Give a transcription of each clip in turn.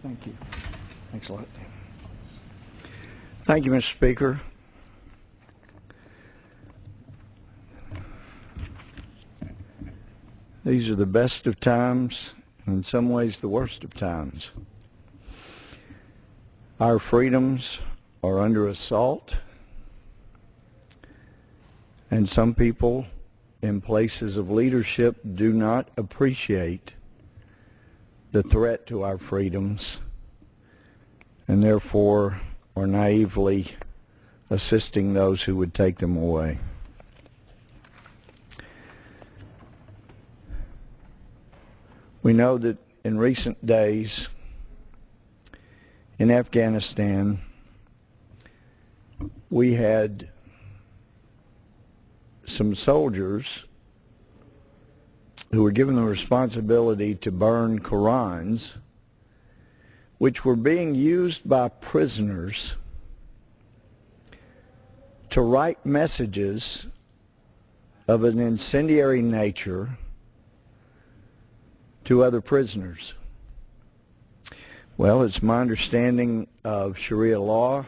Thank you. Thanks a lot. Thank you, Mr. Speaker. These are the best of times, and in some ways the worst of times. Our freedoms are under assault, and some people in places of leadership do not appreciate the threat to our freedoms, and therefore are naively assisting those who would take them away. We know that in recent days in Afghanistan, we had some soldiers who were given the responsibility to burn Korans, which were being used by prisoners to write messages of an incendiary nature to other prisoners. Well, it's my understanding of Sharia law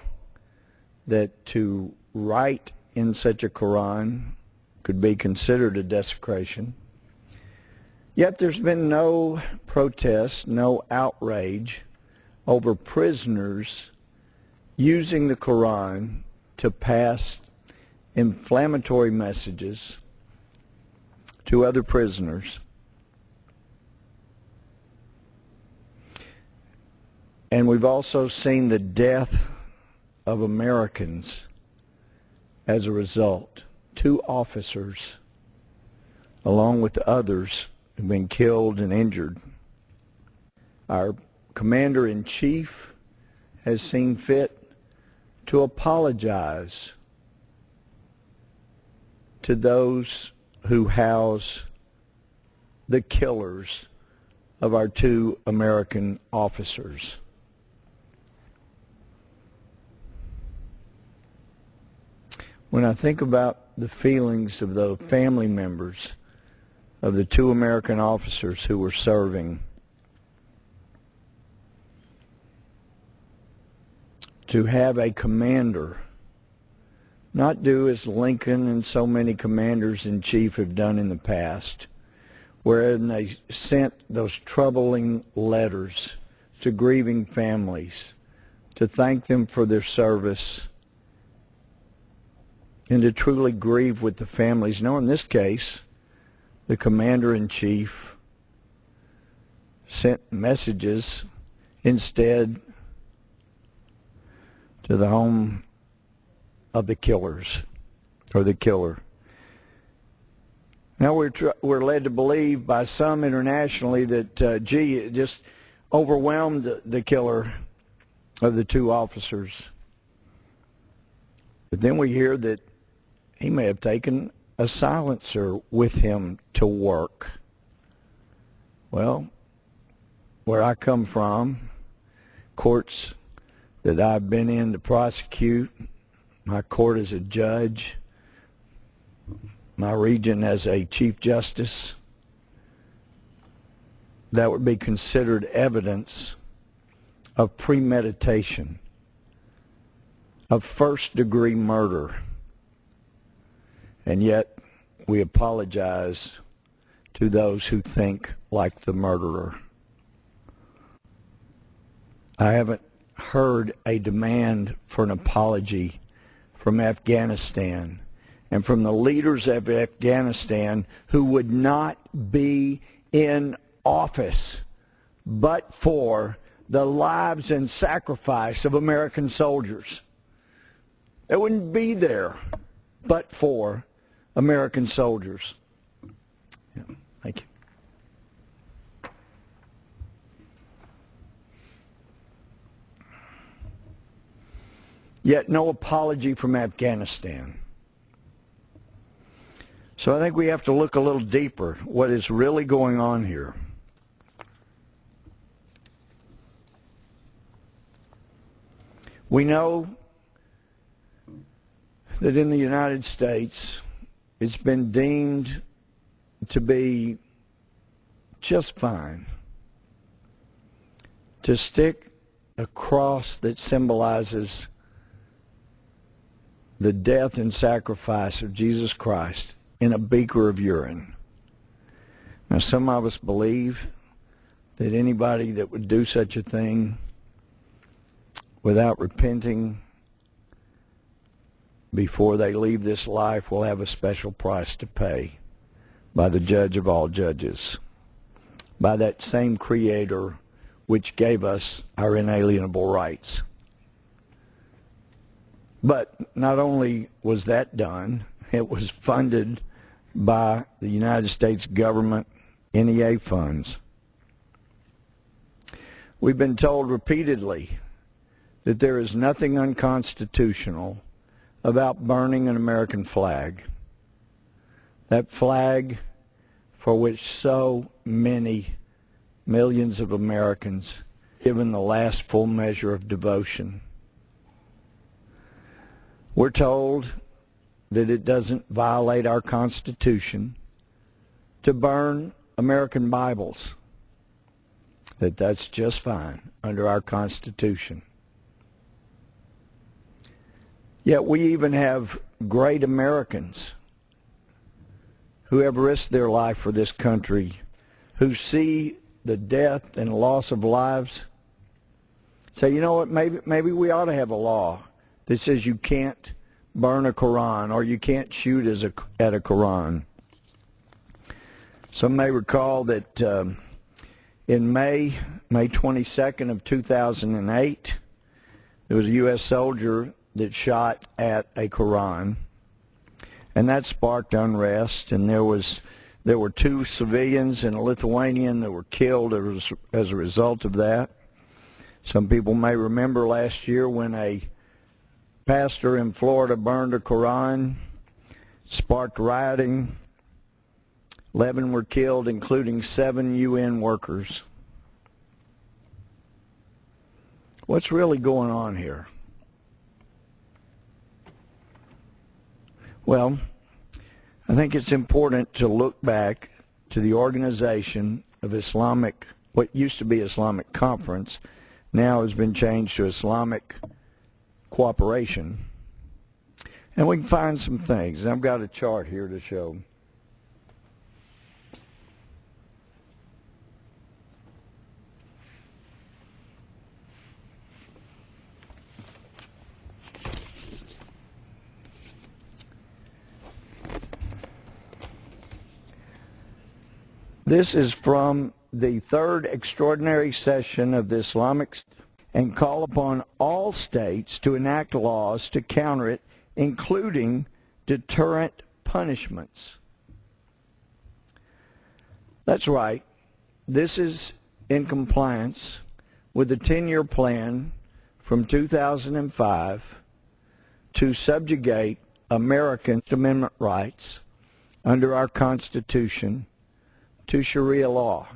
that to write in such a Quran could be considered a desecration. Yet there's been no protest, no outrage over prisoners using the Quran to pass inflammatory messages to other prisoners. And we've also seen the death of Americans as a result. 2 officers, along with others, have been killed and injured. Our Commander-in-Chief has seen fit to apologize to those who house the killers of our 2 American officers. When I think about the feelings of the family members of the 2 American officers who were serving, to have a commander not do as Lincoln and so many commanders-in-chief have done in the past, wherein they sent those troubling letters to grieving families to thank them for their service and to truly grieve with the families. No, in this case, the Commander-in-Chief sent messages instead to the home of the killers, or the killer. Now we're led to believe by some internationally that, it just overwhelmed the killer of the 2 officers. But then we hear that he may have taken a silencer with him to work. Well, where I come from, courts that I've been in to prosecute, my court as a judge, my region as a Chief Justice, that would be considered evidence of premeditation, of first-degree murder. And yet we apologize to those who think like the murderer. I haven't heard a demand for an apology from Afghanistan and from the leaders of Afghanistan who would not be in office but for the lives and sacrifice of American soldiers. They wouldn't be there but for American soldiers. Yeah, thank you. Yet no apology from Afghanistan. So I think we have to look a little deeper what is really going on here. We know that in the United States, it's been deemed to be just fine to stick a cross that symbolizes the death and sacrifice of Jesus Christ in a beaker of urine. Now, some of us believe that anybody that would do such a thing without repenting before they leave this life will have a special price to pay by the judge of all judges, by that same Creator which gave us our inalienable rights. But not only was that done, it was funded by the United States government NEA funds. We've been told repeatedly that there is nothing unconstitutional about burning an American flag. That flag for which so many millions of Americans given the last full measure of devotion. We're told that it doesn't violate our Constitution to burn American Bibles, that that's just fine under our Constitution. Yet we even have great Americans who have risked their life for this country, who see the death and loss of lives, say, you know what, maybe we ought to have a law that says you can't burn a Koran or you can't shoot at a Koran. Some may recall that in May 22nd of 2008, there was a U.S. soldier that shot at a Koran, and that sparked unrest, and there were 2 civilians and a Lithuanian that were killed as a result of that. Some people may remember last year when a pastor in Florida burned a Koran, sparked rioting. 11 were killed, including 7 UN workers. What's really going on here? Well, I think it's important to look back to the Organization of Islamic, what used to be Islamic Conference, now has been changed to Islamic Cooperation. And we can find some things. I've got a chart here to show. This is from the 3rd Extraordinary Session of the Islamic and call upon all states to enact laws to counter it, including deterrent punishments. That's right. This is in compliance with the 10-year plan from 2005 to subjugate American Amendment rights under our Constitution to Sharia law.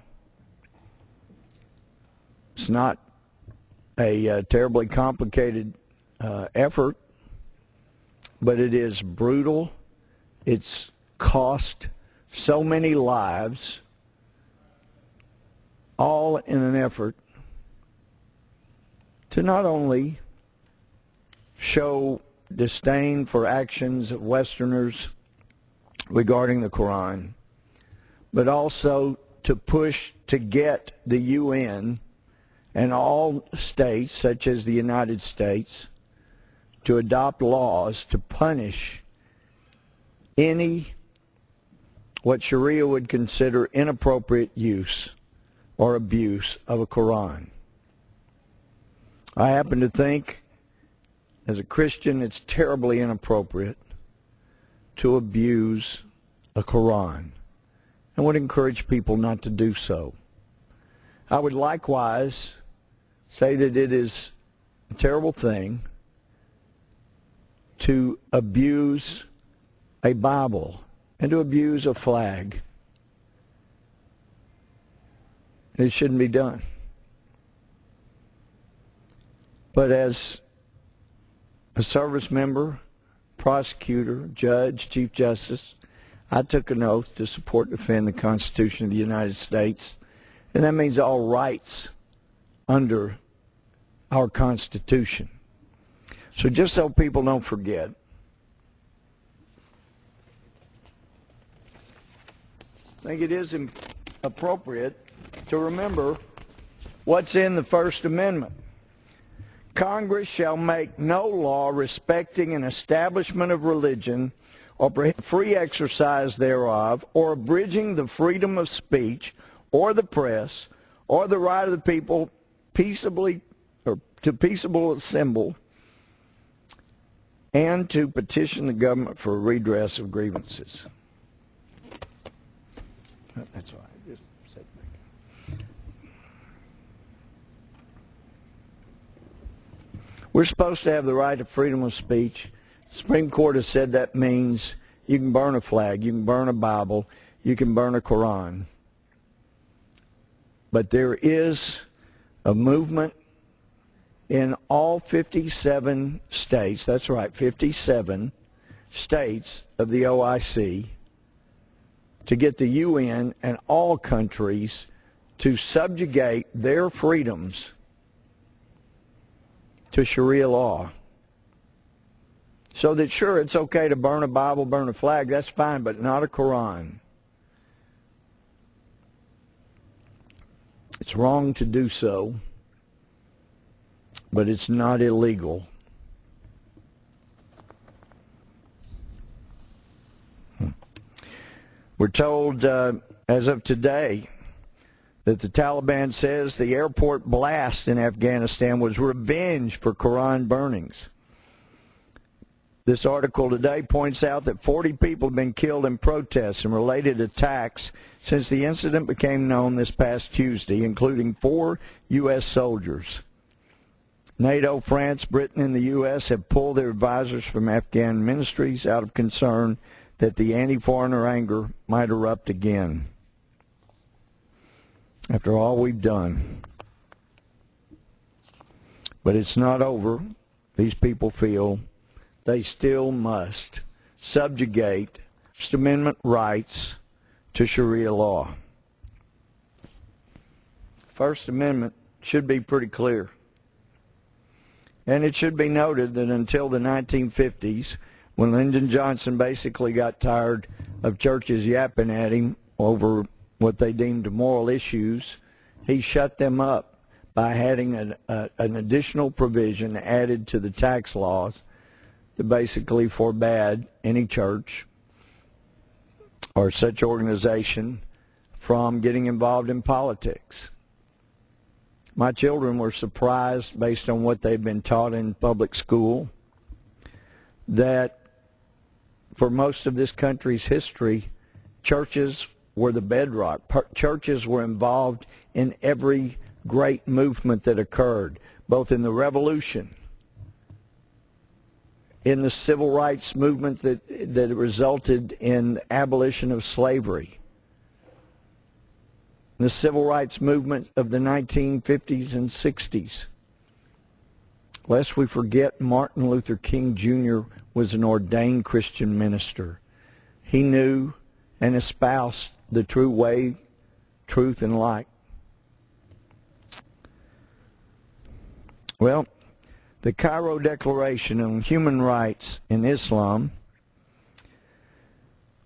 It's not a terribly complicated effort, but it is brutal. It's cost so many lives, all in an effort to not only show disdain for actions of Westerners regarding the Quran, but also to push to get the UN and all states, such as the United States, to adopt laws to punish any what Sharia would consider inappropriate use or abuse of a Quran. I happen to think, as a Christian, it's terribly inappropriate to abuse a Quran, and would encourage people not to do so. I would likewise say that it is a terrible thing to abuse a Bible and to abuse a flag. It shouldn't be done. But as a service member, prosecutor, judge, Chief Justice, I took an oath to support and defend the Constitution of the United States, and that means all rights under our Constitution. So just so people don't forget, I think it is appropriate to remember what's in the First Amendment. Congress shall make no law respecting an establishment of religion or free exercise thereof, or abridging the freedom of speech or the press, or the right of the people peaceably or to peaceable assemble, and to petition the government for redress of grievances. That's all right. Just sit back. We're supposed to have the right to freedom of speech. The Supreme Court has said that means you can burn a flag, you can burn a Bible, you can burn a Koran. But there is a movement in all 57 states, that's right, 57 states of the OIC, to get the UN and all countries to subjugate their freedoms to Sharia law. So that, sure, it's okay to burn a Bible, burn a flag, that's fine, but not a Quran. It's wrong to do so, but it's not illegal. We're told, as of today, that the Taliban says the airport blast in Afghanistan was revenge for Quran burnings. This article today points out that 40 people have been killed in protests and related attacks since the incident became known this past Tuesday, including 4 U.S. soldiers. NATO, France, Britain, and the U.S. have pulled their advisors from Afghan ministries out of concern that the anti-foreigner anger might erupt again. After all we've done. But it's not over. These people feel they still must subjugate First Amendment rights to Sharia law. First Amendment should be pretty clear. And it should be noted that until the 1950s, when Lyndon Johnson basically got tired of churches yapping at him over what they deemed moral issues, he shut them up by having an additional provision added to the tax laws that basically forbade any church or such organization from getting involved in politics. My children were surprised, based on what they've been taught in public school, that for most of this country's history, churches were the bedrock. Churches were involved in every great movement that occurred, both in the Revolution, in the civil rights movement that resulted in the abolition of slavery, the civil rights movement of the 1950s and 60s. Lest we forget, Martin Luther King Jr. was an ordained Christian minister. He knew and espoused the true way, truth, and light. Well, the Cairo Declaration on Human Rights in Islam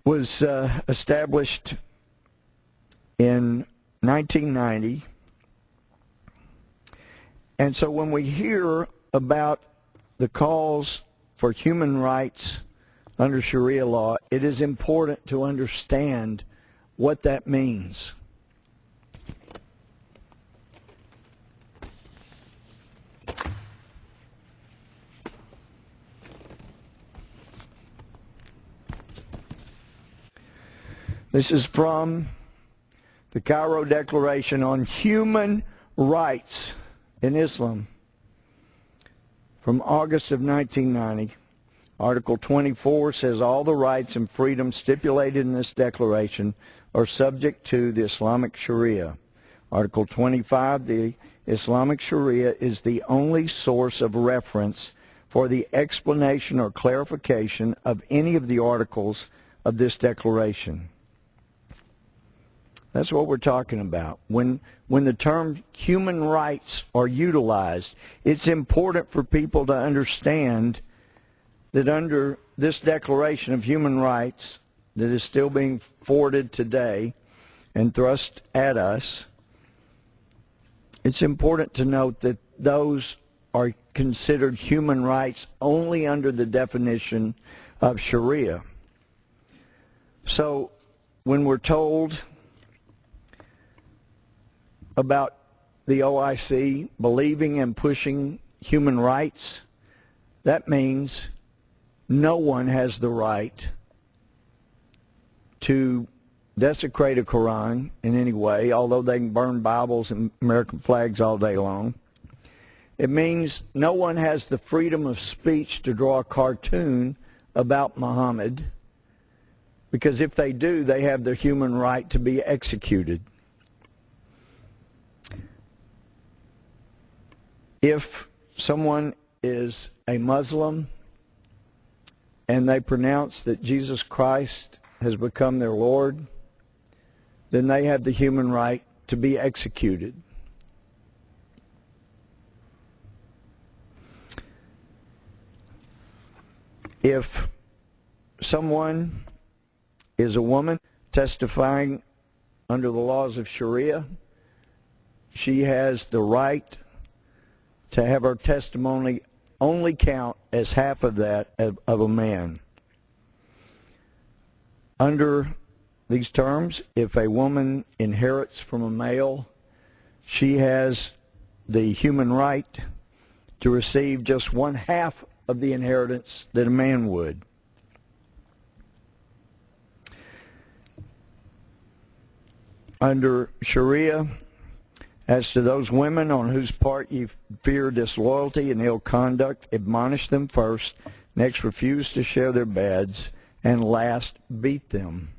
was established in 1990. And so when we hear about the calls for human rights under Sharia law, it is important to understand what that means. This is from the Cairo Declaration on Human Rights in Islam from August of 1990. Article 24 says all the rights and freedoms stipulated in this declaration are subject to the Islamic Sharia. Article 25, the Islamic Sharia is the only source of reference for the explanation or clarification of any of the articles of this declaration. That's what we're talking about. When the term human rights are utilized, it's important for people to understand that under this Declaration of Human Rights that is still being forwarded today and thrust at us, it's important to note that those are considered human rights only under the definition of Sharia. So when we're told about the OIC believing and pushing human rights, that means no one has the right to desecrate a Koran in any way, although they can burn Bibles and American flags all day long. It means no one has the freedom of speech to draw a cartoon about Muhammad, because if they do, they have the human right to be executed. If someone is a Muslim and they pronounce that Jesus Christ has become their Lord, then they have the human right to be executed. If someone is a woman testifying under the laws of Sharia, she has the right to have her testimony only count as half of that of a man. Under these terms, if a woman inherits from a male, she has the human right to receive just one half of the inheritance that a man would. Under Sharia, as to those women on whose part you fear disloyalty and ill conduct, admonish them first, next refuse to share their beds, and last beat them.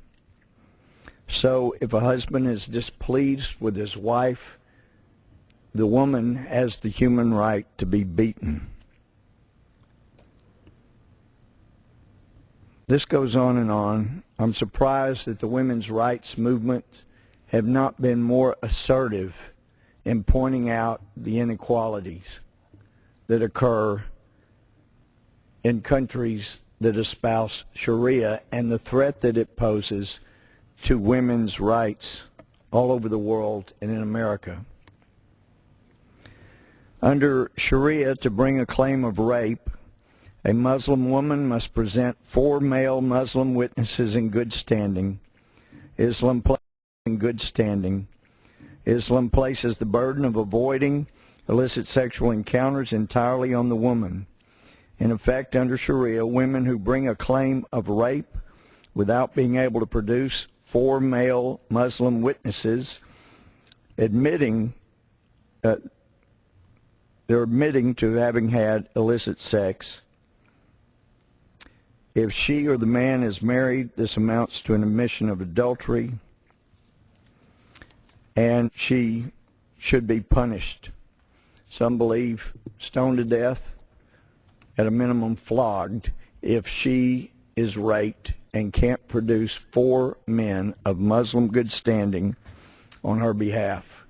So if a husband is displeased with his wife, the woman has the human right to be beaten. This goes on and on. I'm surprised that the women's rights movement have not been more assertive in pointing out the inequalities that occur in countries that espouse Sharia and the threat that it poses to women's rights all over the world and in America. Under Sharia, to bring a claim of rape, a Muslim woman must present 4 male Muslim witnesses in good standing. Islam places in good standing. Islam places the burden of avoiding illicit sexual encounters entirely on the woman. In effect, under Sharia, women who bring a claim of rape without being able to produce 4 male Muslim witnesses, they're admitting to having had illicit sex. If she or the man is married, this amounts to an admission of adultery, and she should be punished. Some believe stoned to death, at a minimum flogged, if she is raped and can't produce 4 men of Muslim good standing on her behalf.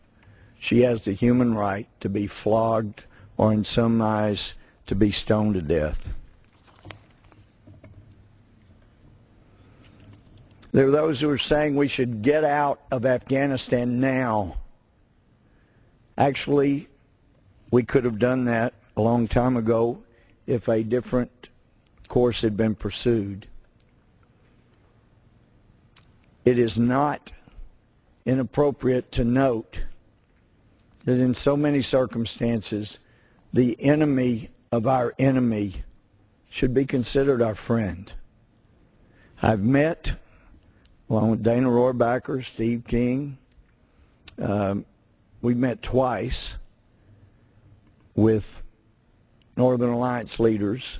She has the human right to be flogged, or in some eyes, to be stoned to death. There are those who are saying we should get out of Afghanistan now. Actually, we could have done that a long time ago if a different course had been pursued. It is not inappropriate to note that in so many circumstances, the enemy of our enemy should be considered our friend. I've met, along with Dana Rohrabacher, Steve King, we met twice with Northern Alliance leaders,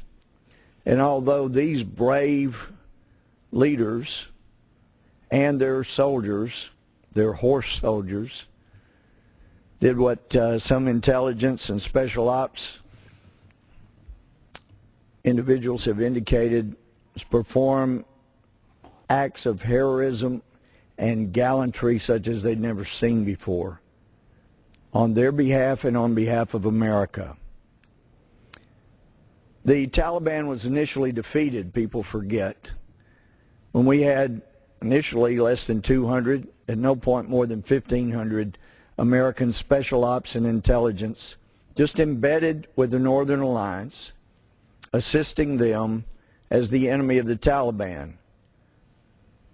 and although these brave leaders and their soldiers, their horse soldiers, did what some intelligence and special ops individuals have indicated, is perform acts of heroism and gallantry such as they'd never seen before on their behalf and on behalf of America. The Taliban was initially defeated, people forget, when we had initially less than 200, at no point more than 1,500 American special ops and intelligence just embedded with the Northern Alliance, assisting them as the enemy of the Taliban.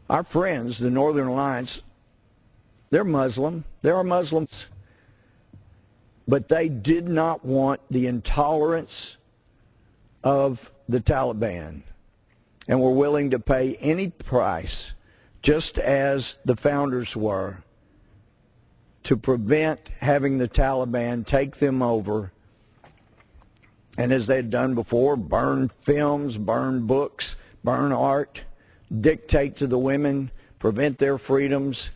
Our friends, the Northern Alliance, they're Muslim. There are Muslims. But they did not want the intolerance of the Taliban and were willing to pay any price, just as the founders were, to prevent having the Taliban take them over, and as they had done before, burn films, burn books, burn art, dictate to the women, prevent their freedoms.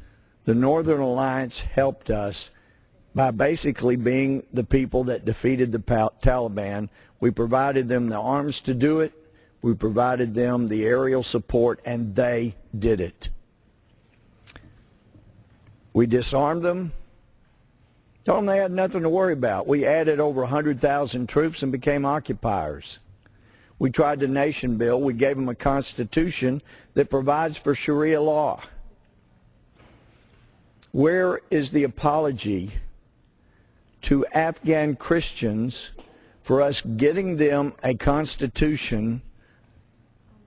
The Northern Alliance helped us by basically being the people that defeated the Taliban. We provided them the arms to do it. We provided them the aerial support, and they did it. We disarmed them, told them they had nothing to worry about. We added over 100,000 troops and became occupiers. We tried the nation build. We gave them a constitution that provides for Sharia law. Where is the apology to Afghan Christians for us getting them a constitution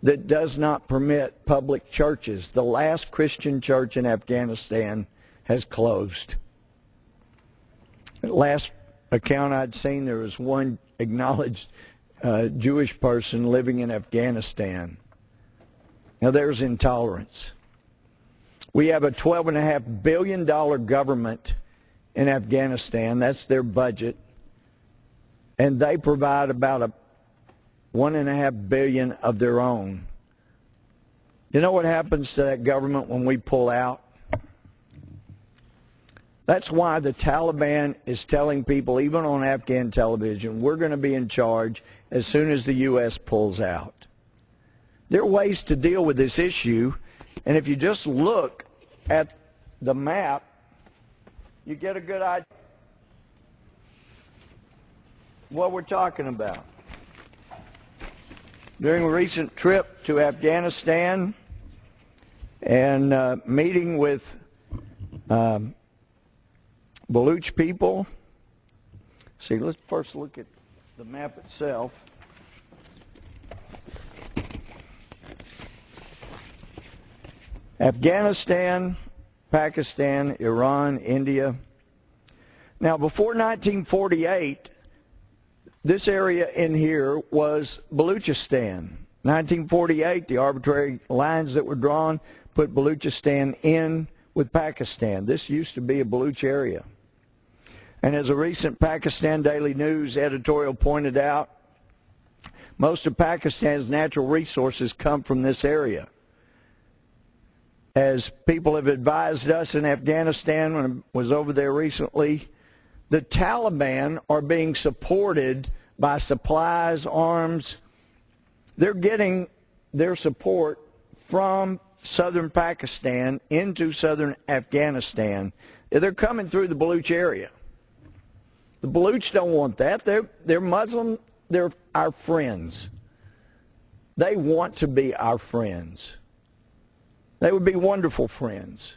that does not permit public churches? The last Christian church in Afghanistan has closed. At last account I'd seen, there was one acknowledged Jewish person living in Afghanistan. Now there's intolerance. We have a $12.5 billion government in Afghanistan. That's their budget. And they provide about $1.5 billion of their own. You know what happens to that government when we pull out? That's why the Taliban is telling people, even on Afghan television, we're going to be in charge as soon as the U.S. pulls out. There are ways to deal with this issue, and if you just look at the map, you get a good idea what we're talking about. During a recent trip to Afghanistan and meeting with Baluch people. See, let's first look at the map itself. Afghanistan, Pakistan, Iran, India. Now, before 1948, this area in here was Baluchistan. 1948, the arbitrary lines that were drawn put Baluchistan in with Pakistan. This used to be a Baluch area. And as a recent Pakistan Daily News editorial pointed out, most of Pakistan's natural resources come from this area. As people have advised us in Afghanistan, when I was over there recently, the Taliban are being supported by supplies, arms. They're getting their support from southern Pakistan into southern Afghanistan. They're coming through the Baluch area. The Baluch don't want that. They're Muslim. They're our friends. They want to be our friends. They would be wonderful friends.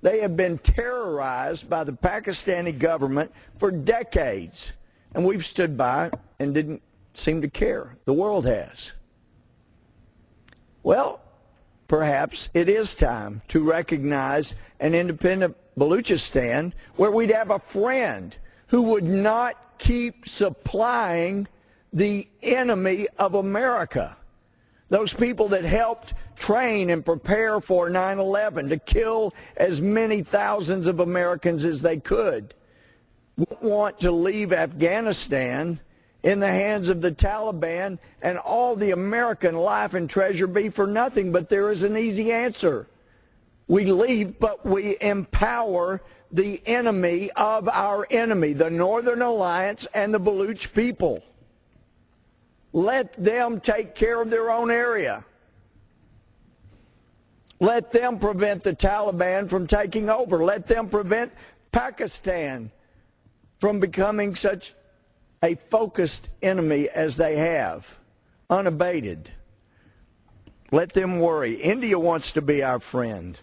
They have been terrorized by the Pakistani government for decades, and we've stood by and didn't seem to care. The world has. Well, perhaps it is time to recognize an independent Baluchistan where we'd have a friend who would not keep supplying the enemy of America. Those people that helped train and prepare for 9/11 to kill as many thousands of Americans as they could, want to leave Afghanistan in the hands of the Taliban and all the American life and treasure be for nothing. But there is an easy answer. We leave, but we empower the enemy of our enemy, the Northern Alliance and the Baluch people. Let them take care of their own area. Let them prevent the Taliban from taking over. Let them prevent Pakistan from becoming such a focused enemy as they have, unabated. Let them worry. India wants to be our friend.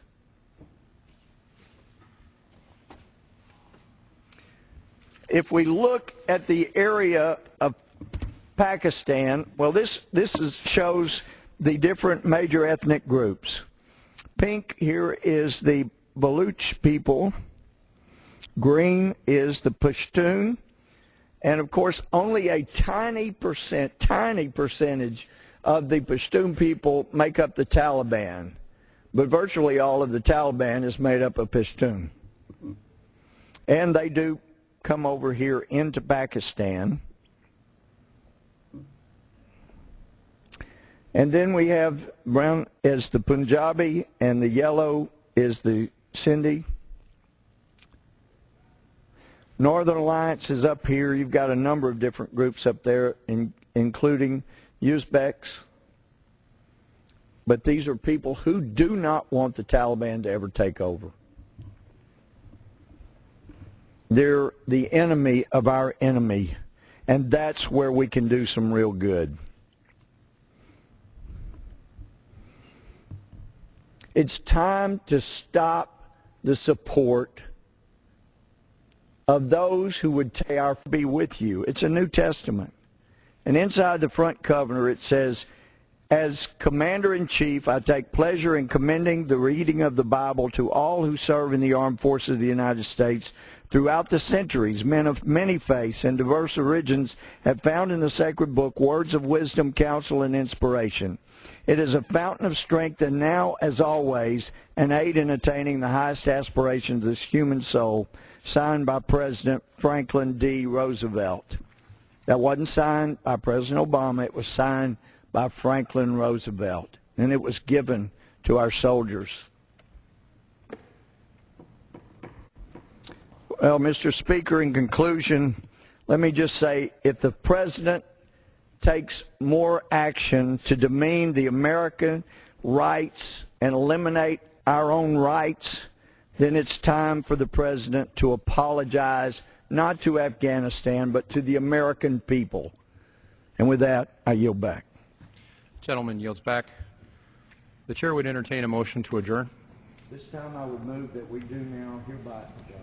If we look at the area of Pakistan, well, this shows the different major ethnic groups. Pink here is the Baluch people. Green is the Pashtun. And, of course, only a tiny percentage of the Pashtun people make up the Taliban. But virtually all of the Taliban is made up of Pashtun. And they do come over here into Pakistan. And then we have brown as the Punjabi, and the yellow is the Sindhi. Northern Alliance is up here. You've got a number of different groups up there, including Uzbeks. But these are people who do not want the Taliban to ever take over. They're the enemy of our enemy, and that's where we can do some real good. It's time to stop the support of those who would be with you. It's a New Testament. And inside the front cover it says, "As Commander-in-Chief, I take pleasure in commending the reading of the Bible to all who serve in the armed forces of the United States. Throughout the centuries, men of many faiths and diverse origins have found in the sacred book words of wisdom, counsel, and inspiration. It is a fountain of strength and now, as always, an aid in attaining the highest aspirations of the human soul." Signed by President Franklin D. Roosevelt. That wasn't signed by President Obama. It was signed by Franklin Roosevelt. And it was given to our soldiers. Well, Mr. Speaker, in conclusion, let me just say, if the President takes more action to demean the American rights and eliminate our own rights, then it's time for the President to apologize, not to Afghanistan, but to the American people. And with that, I yield back. Gentleman yields back. The chair would entertain a motion to adjourn. This time I would move that we do now hereby adjourn.